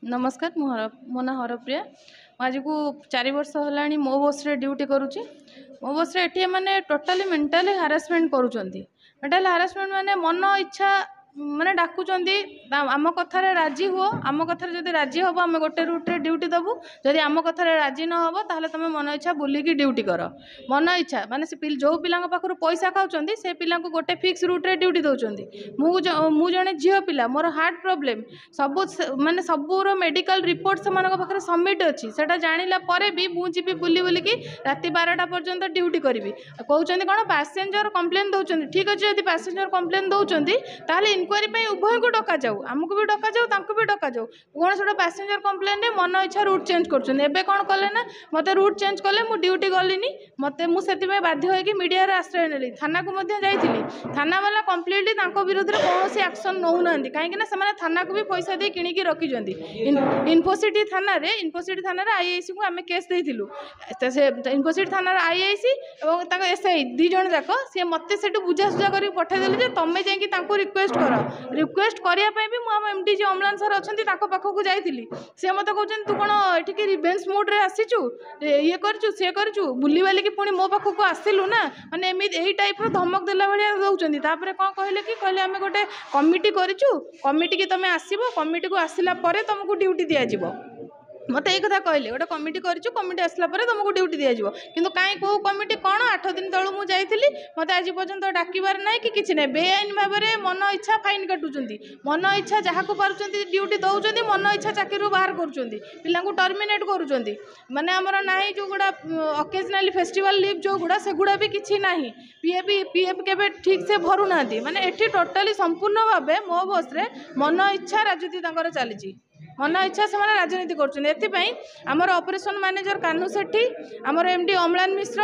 नमस्कार मो ना हरप्रिया आज को 4 वर्ष होलानी मो बस रे ड्यूटी करूची। मो बस रे एठी माने टोटली मेंटल हारासमेंट करूचंती। मेंटल हारासमेंट माने मन इच्छा माने डाकुचंती आम कथार राजी हुओ, आम कथार जदि राजी हम आम गोटे रूट रे ड्यूटी दबू, जदि आम कथार राजी न हम ताहले तुम मन इच्छा बुलिकी ड्यूटी कर। मन इच्छा माने से जो पिला पाखर पैसा खाऊंट से पिला गोटे फिक्स रूट रे ड्यूटी दौरान। मु जड़े झील पिला मोर हार्ट प्रोब्लेम सब माने सबूर मेडिकल रिपोर्ट से पाखे सबमिट अच्छी से जाना पर भी मुझे बुली बुलिकी राति 12टा पर्यंत ड्यूटी करी कहते कौन पैसेंजर कंप्लेन दौरान। ठीक अच्छे जब पैसेंजर कंप्लेन दौरान ताहले इनक्वारी उभय को डका जाऊ, आमको भी डका जाऊ भी डका जाऊ। कौन से पैसेंजर कंप्लेन रे मन इच्छा रूट चेंज कर कौन कले ना मत रूट चेंज कले मु ड्यूटी गलिनी मत मुझे बाध्य होगी मीडिया आश्रय नेली। थाना को जाइली, थाना वाला कम्प्लीटली विरोध में कौन एक्शन नौ ना कहीं थाना को भी पैसा दे किणिकी रखिंट। इनफोसिटी थाना आईआईसी को आम केस देलु। इनफोसिटी थाना आईआईसी और एसआई दी जन जाक सी मत से बुझासुझा कर पठेदेले तमें जा रिक्वेस्ट कर। रिक्वेस्ट करने भी मुझे एमडी जी अम्लान सर अच्छा पाखक जाइली। सी मत कहते तू कौन ये रिवेंज मोड रे आसीचु ये करू सी करू बुली बालिकी पुणी मो पाखक आसिलु ना माने यही टाइप धमक देला भाया दौरान। तापर कौन कहले कि कहले आम गोटे कमिटी करूँ, कमिटी की तुम आसब, कमिटी को आसला तुमको ड्यूटी दिज्व। मत एक कथा कहले गोटे कमिटी करूँ, कमिटी आसला तुमको ड्यूटी दिज्व कि कहीं कौ कमिटी कौन 8 दिन तलू मुझे जाइली मत आज पर्यंत डाकबार ना कि किसी ना बेआईन भाव में मन इच्छा फाइन काटुंट, मन इच्छा जहाँ को पार्टी ड्यूटी दौरान, मन इच्छा चाकरी बाहर कर टर्मिनेट कर माने आमर ना जो गुड़ा अकेजनाली फेस्टिवल लीव जो गुड़ा से गुड़ा भी किसी ना पीएफ के ठीक से भरू ना माने एठी टोटाली संपूर्ण भाव मो बस रे मन इच्छा राजनीति चली, मन इच्छा से राजनीति कर। ऑपरेशन मैनेजर कान्हू सेठी, आमर एमडी अम्लान मिश्र,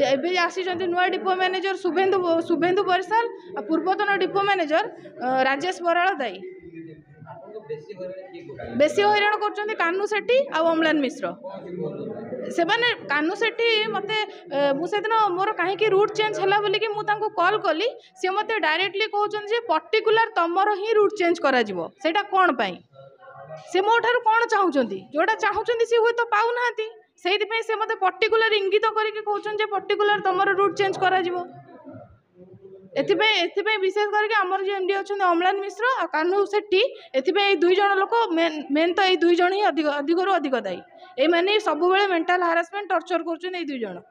एवं आसी नुआ डिपो मैनेजर शुभेन्दु बरसाल, पूर्वतन डिपो मैनेजर राजेश बराल दाई बेसी हैरान कर कान्हू सेठी आ अम्लान मिश्र। से माने कान्हू सेठी मते मुझे मोर कहीं रूट चेंज है बोलिकी मुझे कॉल कली, सी मत डायरेक्टली कहते पर्टिकुलर तुमर ही रूट चेंज करा कौन पाई से मो ठार कौन चाहते जोटा चाहते सी हुए तो पाऊना से मत पर्टिकुलर इंगित करके कहते पर्टिकुलर तुम रूट चेंज कर। विशेष करके आमर जो एमडी अच्छा अम्लान मिश्र और कान्हू सेठी ए दुई जन लोक मेन तो ये दुई जन ही अधिक अधिक दायी। ये सब मेंटल हारासमेंट टर्चर कर दुई जन।